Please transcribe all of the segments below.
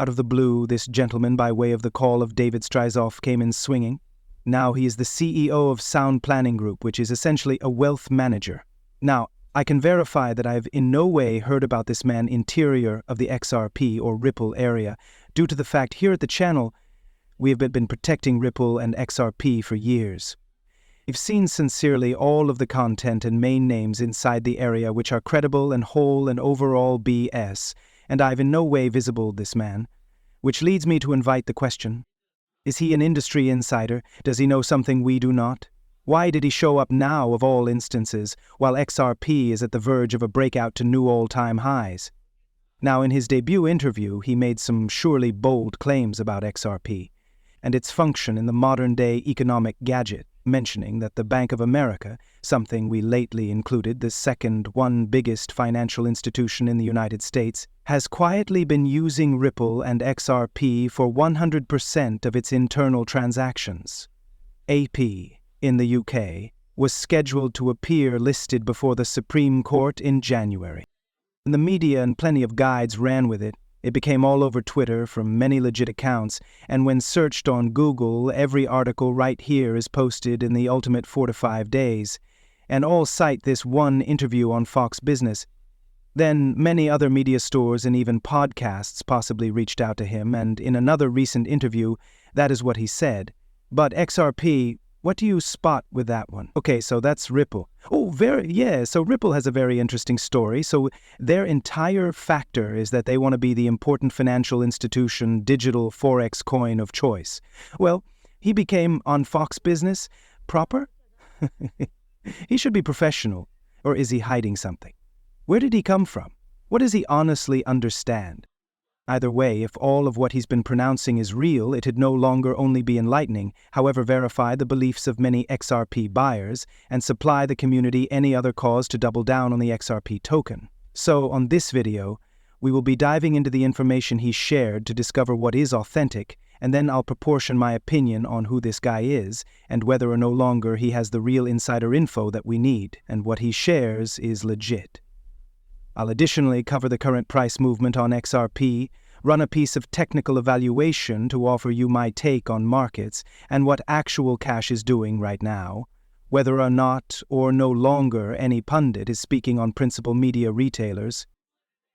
Out of the blue, this gentleman, by way of the call of David Stryzoff, came in swinging. Now he is the CEO of Sound Planning Group, which is essentially a wealth manager. Now, I can verify that I've in no way heard about this man interior of the XRP or Ripple area, due to the fact here at the channel, we have been protecting Ripple and XRP for years. We've seen sincerely all of the content and main names inside the area which are credible and whole and overall BS, and I've in no way visible this man, which leads me to invite the question. Is he an industry insider? Does he know something we do not? Why did he show up now of all instances, while XRP is at the verge of a breakout to new all-time highs? Now, in his debut interview, he made some surely bold claims about XRP and its function in the modern-day economic gadget, mentioning that the Bank of America, something we lately included the second biggest financial institution in the United States, has quietly been using Ripple and XRP for 100% of its internal transactions. AP, in the UK, was scheduled to appear listed before the Supreme Court in January. The media and plenty of guides ran with it. It became all over Twitter from many legit accounts, and when searched on Google, every article right here is posted in the ultimate 4 to 5 days, and all cite this one interview on Fox Business. Then many other media stores and even podcasts possibly reached out to him, and in another recent interview, that is what he said. But XRP, what do you spot with that one? Okay, so that's Ripple. So Ripple has a very interesting story. So their entire factor is that they want to be the important financial institution, digital forex coin of choice. Well, he became on Fox Business proper? He should be professional. Or is he hiding something? Where did he come from? What does he honestly understand? Either way, if all of what he's been pronouncing is real, it'd no longer only be enlightening, however verify the beliefs of many XRP buyers, and supply the community any other cause to double down on the XRP token. So, on this video, we will be diving into the information he shared to discover what is authentic, and then I'll proportion my opinion on who this guy is, and whether or no longer he has the real insider info that we need, and what he shares is legit. I'll additionally cover the current price movement on XRP, run a piece of technical evaluation to offer you my take on markets and what actual cash is doing right now, whether or not or no longer any pundit is speaking on principal media retailers,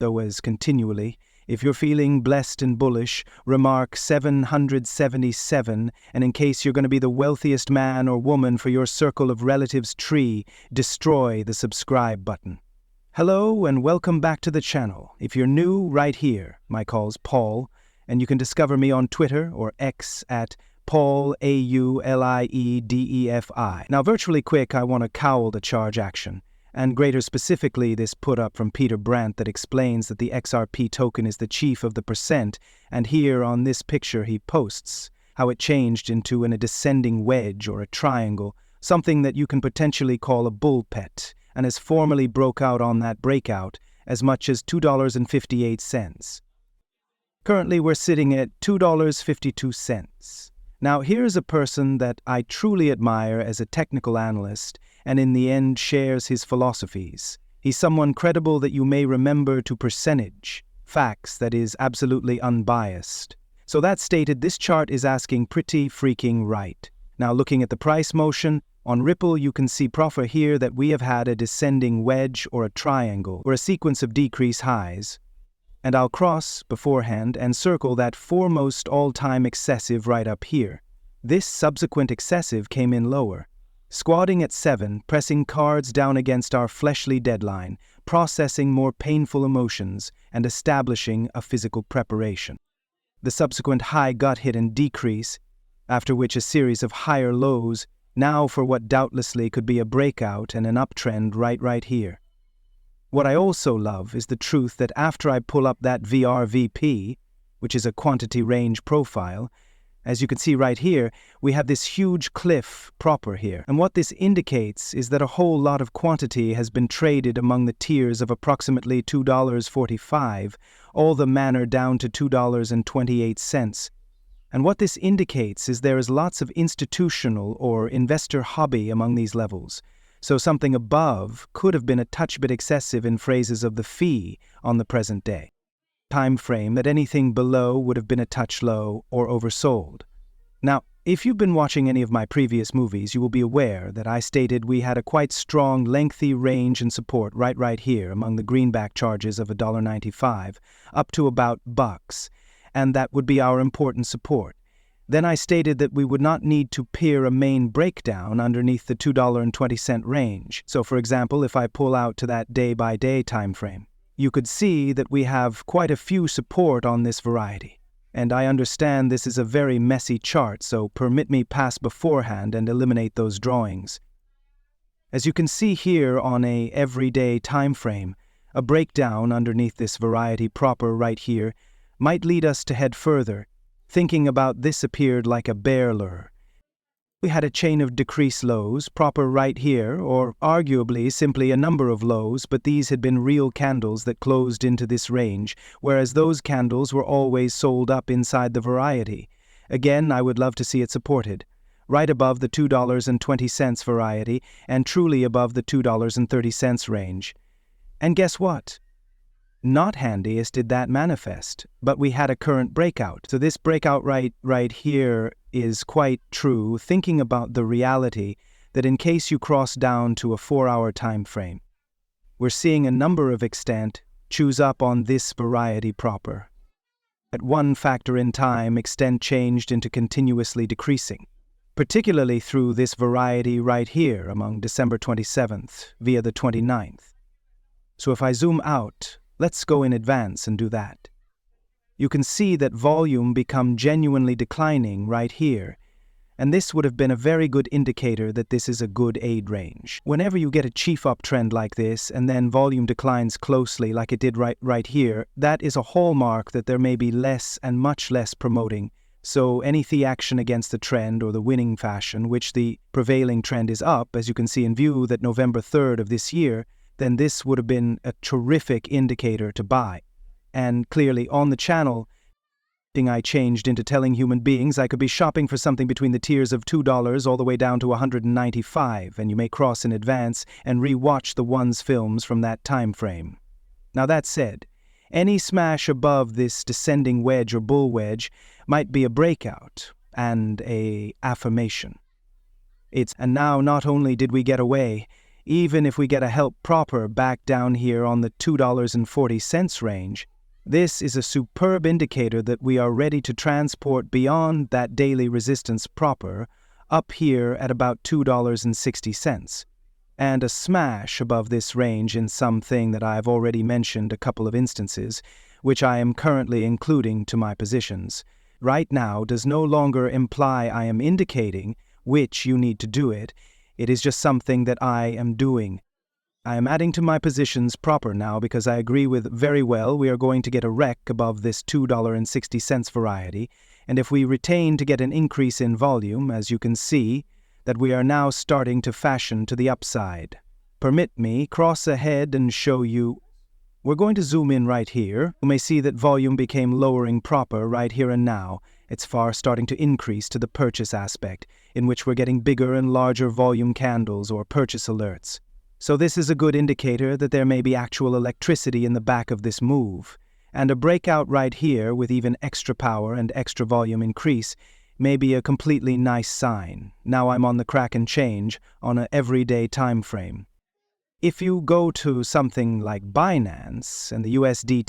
though as continually, if you're feeling blessed and bullish, remark 777, and in case you're going to be the wealthiest man or woman for your circle of relatives tree, destroy the subscribe button. Hello and welcome back to the channel. If you're new, right here, my call's Paul, and you can discover me on Twitter or X at Paul AULIEDEFI. Now, virtually quick, I want to cowl the charge action, and greater specifically this put up from Peter Brandt that explains that the XRP token is the chief of the percent, and here on this picture he posts how it changed into a descending wedge or a triangle, something that you can potentially call a bull pet, and has formally broke out on that breakout as much as $2.58. Currently, we're sitting at $2.52. Now, here's a person that I truly admire as a technical analyst and in the end shares his philosophies. He's someone credible that you may remember to percentage, facts that is absolutely unbiased. So that stated, this chart is asking pretty freaking right. Now, looking at the price motion, on Ripple, you can see proper here that we have had a descending wedge or a triangle or a sequence of decrease highs. And I'll cross beforehand and circle that foremost all-time excessive right up here. This subsequent excessive came in lower, squatting at 7, pressing cards down against our fleshly deadline, processing more painful emotions, and establishing a physical preparation. The subsequent high gut hit and decrease, after which a series of higher lows, now for what doubtlessly could be a breakout and an uptrend right here. What I also love is the truth that after I pull up that VRVP, which is a quantity range profile, as you can see right here, we have this huge cliff proper here. And what this indicates is that a whole lot of quantity has been traded among the tiers of approximately $2.45, all the manner down to $2.28. And what this indicates is there is lots of institutional or investor hobby among these levels. So something above could have been a touch bit excessive in phrases of the fee on the present day. time frame that anything below would have been a touch low or oversold. Now, if you've been watching any of my previous movies, you will be aware that I stated we had a quite strong, lengthy range and support right here among the greenback charges of $1.95 up to about bucks, and that would be our important support. Then I stated that we would not need to peer a main breakdown underneath the $2.20 range. So for example, if I pull out to that day-by-day time frame, you could see that we have quite a few support on this variety. And I understand this is a very messy chart, so permit me pass beforehand and eliminate those drawings. As you can see here on a everyday time frame, a breakdown underneath this variety proper right here might lead us to head further. Thinking about this appeared like a bear lure. We had a chain of decrease lows proper right here, or arguably simply a number of lows, but these had been real candles that closed into this range, whereas those candles were always sold up inside the variety. Again, I would love to see it supported, right above the $2.20 variety and truly above the $2.30 range. And guess what? Not handiest did that manifest, but we had a current breakout. So this breakout right here is quite true, thinking about the reality that in case you cross down to a 4-hour time frame, we're seeing a number of extent choose up on this variety proper. At one factor in time, extent changed into continuously decreasing, particularly through this variety right here among December 27th via the 29th. So if I zoom out, let's go in advance and do that. You can see that volume become genuinely declining right here, and this would have been a very good indicator that this is a good aid range. Whenever you get a chief uptrend like this and then volume declines closely like it did right here, that is a hallmark that there may be less and much less promoting. So any action against the trend or the winning fashion, which the prevailing trend is up, as you can see in view that November 3rd of this year, then this would have been a terrific indicator to buy. And clearly on the channel, I changed into telling human beings I could be shopping for something between the tiers of $2 all the way down to $195, and you may cross in advance and re-watch the one's films from that time frame. Now that said, any smash above this descending wedge or bull wedge might be a breakout and a affirmation. And now not only did we get away, even if we get a help proper back down here on the $2.40 range, this is a superb indicator that we are ready to transport beyond that daily resistance proper up here at about $2.60, and a smash above this range in something that I have already mentioned a couple of instances, which I am currently including to my positions. Right now does no longer imply I am indicating which you need to do it. It is just something that I am doing. I am adding to my positions proper now because I agree with very well we are going to get a wreck above this $2.60 variety, and if we retain to get an increase in volume, as you can see, that we are now starting to fashion to the upside. Permit me cross ahead and show you. We're going to zoom in right here. You may see that volume became lowering proper right here and now. It's starting to increase to the purchase aspect, in which we're getting bigger and larger volume candles or purchase alerts. So this is a good indicator that there may be actual electricity in the back of this move, and a breakout right here with even extra power and extra volume increase may be a completely nice sign. Now I'm on the crack and change on an everyday time frame. If you go to something like Binance and the USDT